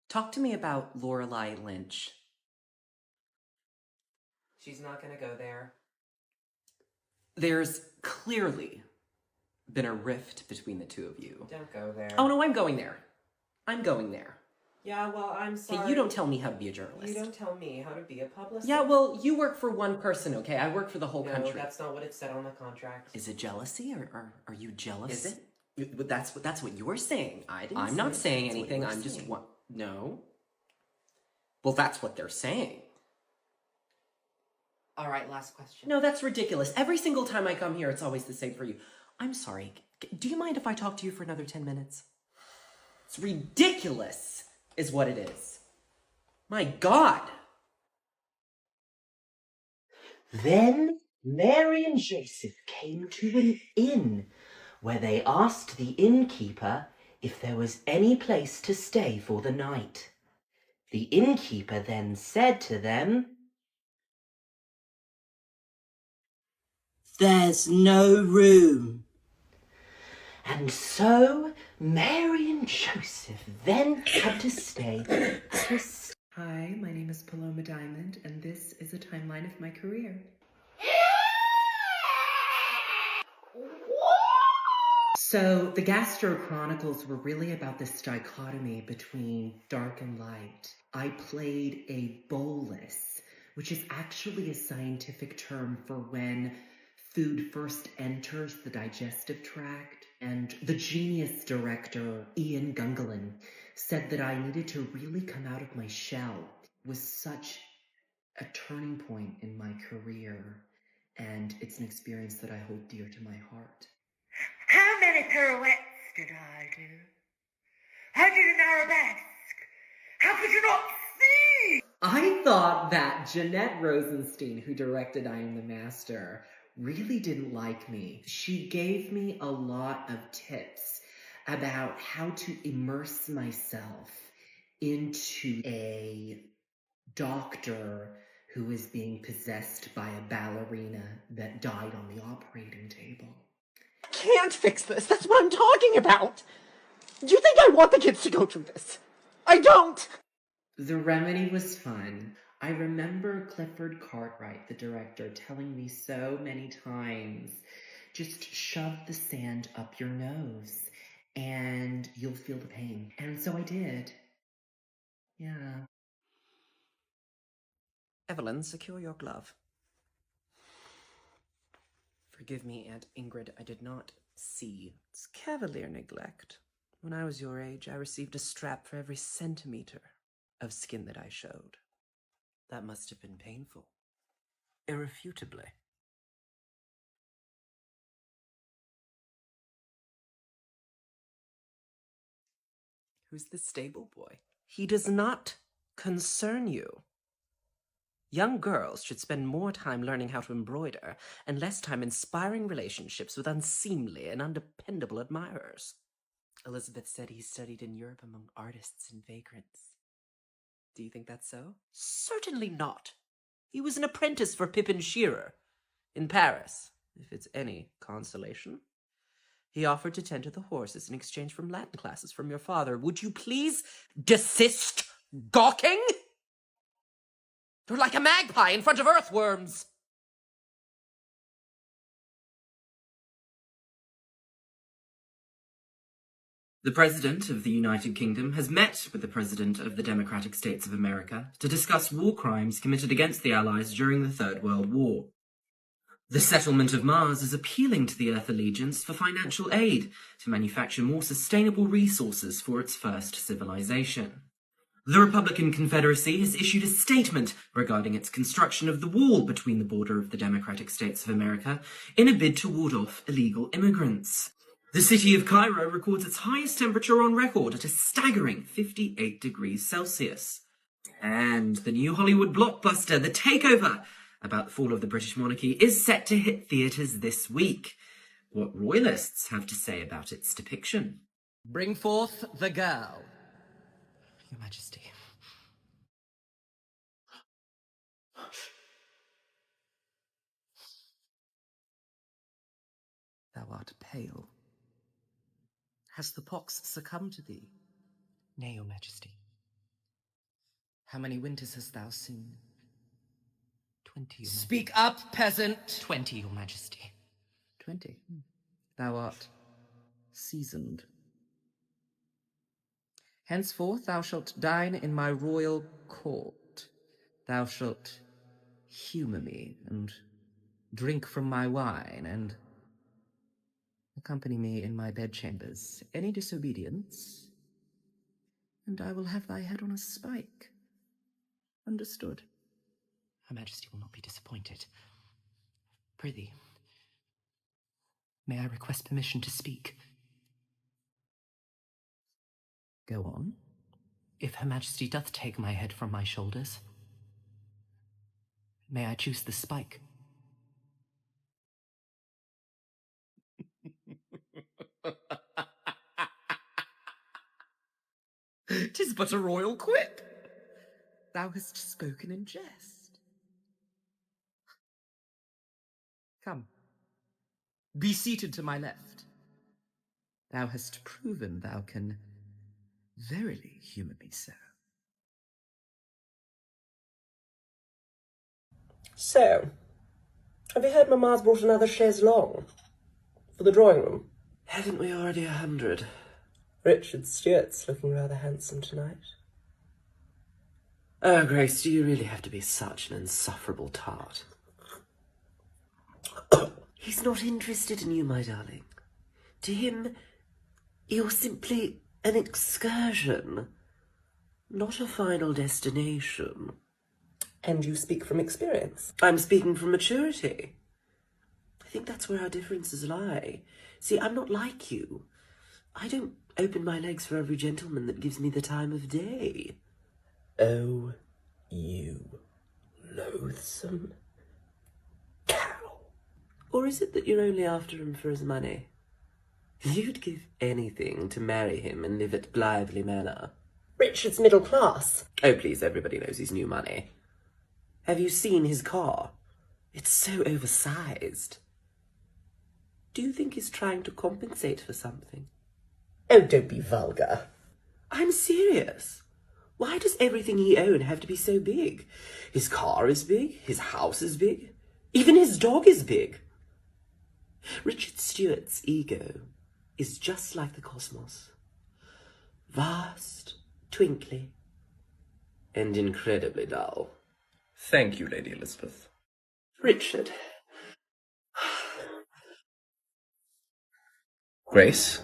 Talk to me about Lorelei Lynch. She's not gonna go there. There's clearly been a rift between the two of you. Don't go there. Oh no, I'm going there. I'm going there. Yeah, well, I'm sorry. Hey, you don't tell me how to be a journalist. You don't tell me how to be a publicist. Yeah, well, you work for one person, okay? I work for the whole country. No, that's not what it said on the contract. Is it jealousy, or are you jealous? Is it? But that's what you're saying. I'm say not it. saying That's what anything. you're I'm just saying. no. Well, that's what they're saying. All right, last question. No, that's ridiculous. Every single time I come here, it's always the same for you. I'm sorry. Do you mind if I talk to you for another 10 minutes? It's ridiculous, is what it is. My God. Then Mary and Joseph came to an inn, where they asked the innkeeper if there was any place to stay for the night. The innkeeper then said to them, "There's no room." And so Mary and Joseph then had to stay at a Hi, my name is Paloma Diamond, and this is a timeline of my career. So, the Gastro Chronicles were really about this dichotomy between dark and light. I played a bolus, which is actually a scientific term for when food first enters the digestive tract. And the genius director, Ian Gungelin, said that I needed to really come out of my shell. It was such a turning point in my career, and it's an experience that I hold dear to my heart. How many pirouettes did I do? I did an arabesque. How could you not see? I thought that Jeanette Rosenstein, who directed I Am the Master, really didn't like me. She gave me a lot of tips about how to immerse myself into a doctor who is being possessed by a ballerina that died on the operating table. Can't fix this. That's what I'm talking about. Do you think I want the kids to go through this? I don't. The remedy was fun. I remember Clifford Cartwright, the director, telling me so many times, just shove the sand up your nose and you'll feel the pain. And so I did. Yeah. Evelyn, secure your glove. Forgive me, Aunt Ingrid, I did not see. It's cavalier neglect. When I was your age, I received a strap for every centimeter of skin that I showed. That must have been painful. Irrefutably. Who's the stable boy? He does not concern you. Young girls should spend more time learning how to embroider and less time inspiring relationships with unseemly and undependable admirers. Elizabeth said he studied in Europe among artists and vagrants. Do you think that's so? Certainly not. He was an apprentice for Pippin Shearer in Paris, if it's any consolation. He offered to tend to the horses in exchange for Latin classes from your father. Would you please desist gawking? You're like a magpie in front of earthworms. The President of the United Kingdom has met with the President of the Democratic States of America to discuss war crimes committed against the Allies during the Third World War. The settlement of Mars is appealing to the Earth Allegiance for financial aid to manufacture more sustainable resources for its first civilization. The Republican Confederacy has issued a statement regarding its construction of the wall between the border of the Democratic States of America in a bid to ward off illegal immigrants. The city of Cairo records its highest temperature on record at a staggering 58 degrees Celsius. And the new Hollywood blockbuster, The Takeover, about the fall of the British monarchy, is set to hit theatres this week. What royalists have to say about its depiction? Bring forth the girl. Your Majesty. Thou art pale. Has the pox succumbed to thee? Nay, Your Majesty. How many winters hast thou seen? 20, Your Majesty. Speak up, peasant! 20, Your Majesty. 20. Thou art seasoned. Henceforth thou shalt dine in my royal court. Thou shalt humour me, and drink from my wine, and accompany me in my bedchambers. Any disobedience, and I will have thy head on a spike. Understood? Her Majesty will not be disappointed. Prithee, may I request permission to speak? Go on. If Her Majesty doth take my head from my shoulders, may I choose the spike? 'Tis but a royal quip. Thou hast spoken in jest. Come, be seated to my left. Thou hast proven thou can verily humour me so. So, have you heard Mamma's brought another chaise longue for the drawing room? Haven't we already 100? Richard Stewart's looking rather handsome tonight. Oh, Grace, do you really have to be such an insufferable tart? He's not interested in you, my darling. To him, you're simply an excursion, not a final destination. And you speak from experience? I'm speaking from maturity. I think that's where our differences lie. See, I'm not like you. I don't open my legs for every gentleman that gives me the time of day. Oh, you loathsome cow. Or is it that you're only after him for his money? You'd give anything to marry him and live at Blithely Manor. Richard's middle class. Oh, please, everybody knows he's new money. Have you seen his car? It's so oversized. Do you think he's trying to compensate for something? Oh, don't be vulgar. I'm serious. Why does everything he owns have to be so big? His car is big, his house is big, even his dog is big. Richard Stewart's ego is just like the cosmos. Vast, twinkly, and incredibly dull. Thank you, Lady Elizabeth. Richard. Grace?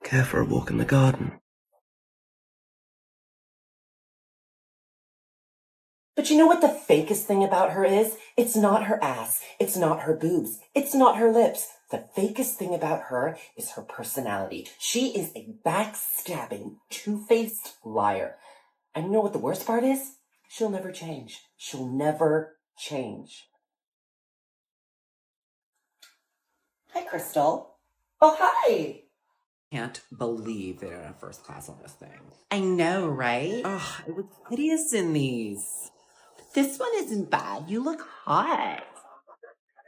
Care for a walk in the garden? But you know what the fakest thing about her is? It's not her ass. It's not her boobs. It's not her lips. The fakest thing about her is her personality. She is a backstabbing, two-faced liar. And you know what the worst part is? She'll never change. She'll never change. Hi, Crystal. Oh, hi. Can't believe they're in first class on this thing. I know, right? Ugh, it was hideous in these. This one isn't bad. You look hot.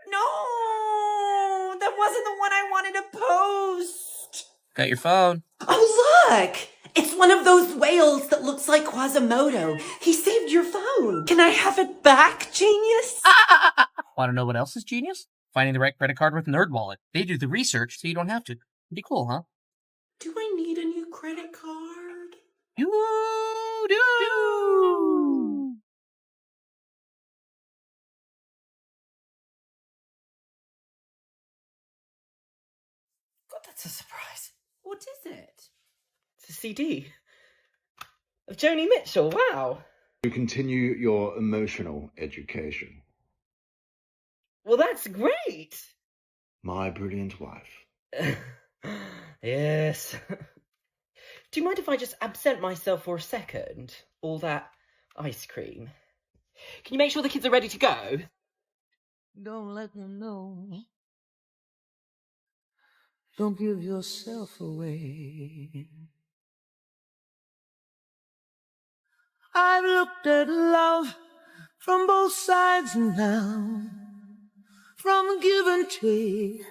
No, that wasn't the one I wanted to post. Got your phone. Oh, look! It's one of those whales that looks like Quasimodo. He saved your phone. Can I have it back, genius? Want to know what else is genius? Finding the right credit card with NerdWallet. They do the research so you don't have to. Pretty cool, huh? Do I need a new credit card? You do! God, that's a surprise. What is it? It's a CD of Joni Mitchell. Wow. To continue your emotional education. Well, that's great. My brilliant wife. Yes. Do you mind if I just absent myself for a second? All that ice cream. Can you make sure the kids are ready to go? Don't let them know. Don't give yourself away. I've looked at love from both sides now, from give and take.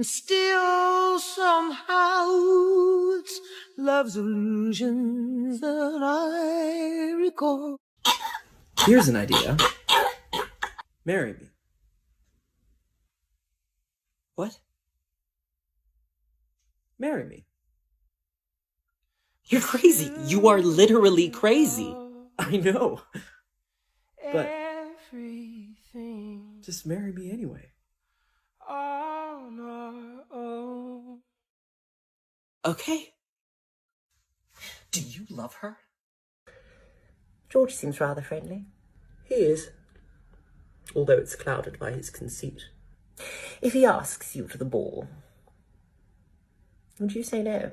And still somehow it's love's illusions that I recall. Here's an idea. Marry me. What? Marry me. You're crazy. You are literally crazy. I know. But Everything just marry me anyway. on our own. Okay. Do you love her? George seems rather friendly. He is. Although it's clouded by his conceit. If he asks you to the ball, would you say no?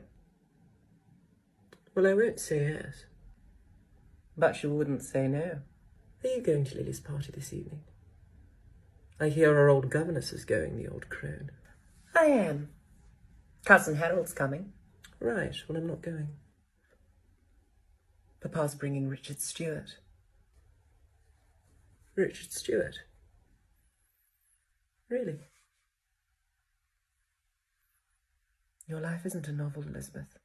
Well, I won't say yes. But you wouldn't say no. Are you going to Lily's party this evening? I hear our old governess is going, the old crone. I am. Cousin Harold's coming. Right, well, I'm not going. Papa's bringing Richard Stewart. Richard Stewart? Really? Your life isn't a novel, Elizabeth.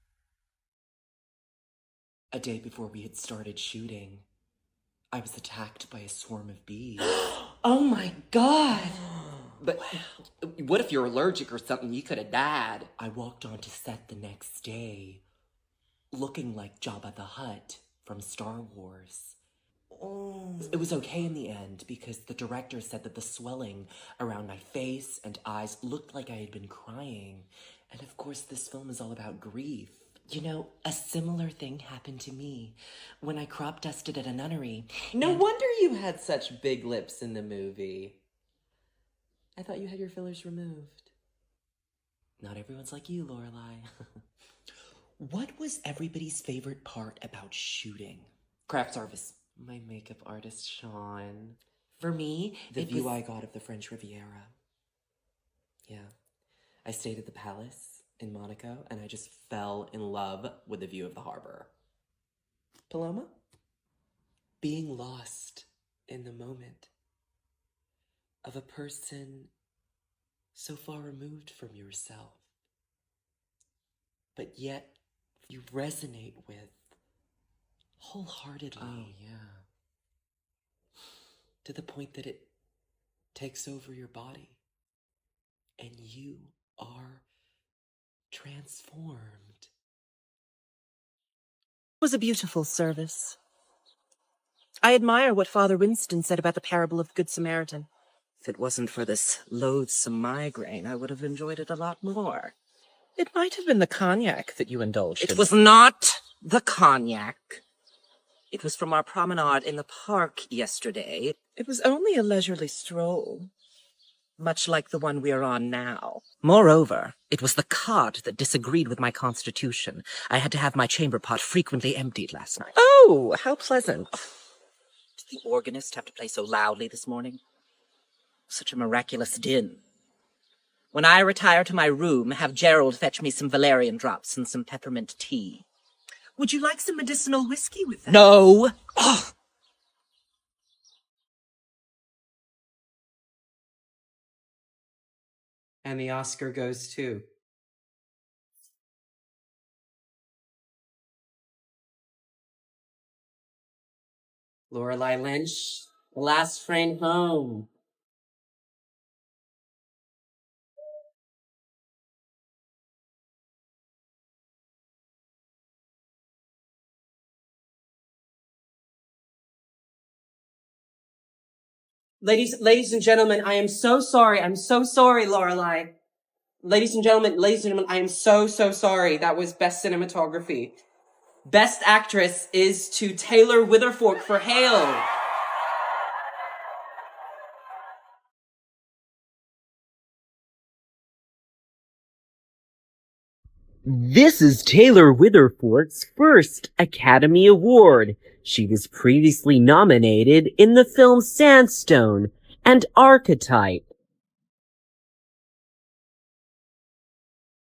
A day before we had started shooting, I was attacked by a swarm of bees. Oh my god! But what if you're allergic or something? You could have died. I walked onto set the next day, looking like Jabba the Hutt from Star Wars. It was okay in the end because the director said that the swelling around my face and eyes looked like I had been crying. And of course, this film is all about grief. You know, a similar thing happened to me when I crop dusted at a nunnery. No wonder you had such big lips in the movie. I thought you had your fillers removed. Not everyone's like you, Lorelai. What was everybody's favorite part about shooting? Craft service. My makeup artist, Sean. For me, the view I got of the French Riviera. Yeah. I stayed at the Palace in Monaco, and I just fell in love with the view of the harbor. Paloma? Being lost in the moment of a person so far removed from yourself, but yet you resonate with wholeheartedly. Oh, yeah. To the point that it takes over your body, and you are transformed. It was a beautiful service. I admire what Father Winston said about the parable of the Good Samaritan. If it wasn't for this loathsome migraine, I would have enjoyed it a lot more. It might have been the cognac that you indulged in. It was not the cognac. It was from our promenade in the park yesterday. It was only a leisurely stroll, much like the one we are on now. Moreover, it was the cod that disagreed with my constitution. I had to have my chamber pot frequently emptied last night. Oh, how pleasant. Did the organist have to play so loudly this morning? Such a miraculous din. When I retire to my room, have Gerald fetch me some valerian drops and some peppermint tea. Would you like some medicinal whiskey with that? No! Oh. And the Oscar goes to Lorelai Lynch, The Last Train Home. Ladies and gentlemen, I am so sorry. I'm so sorry, Lorelai. Ladies and gentlemen, I am so sorry. That was best cinematography. Best actress is to Taylor Witherfork for Hail. This is Taylor Witherfork's first Academy Award. She was previously nominated in the film Sandstone and Archetype.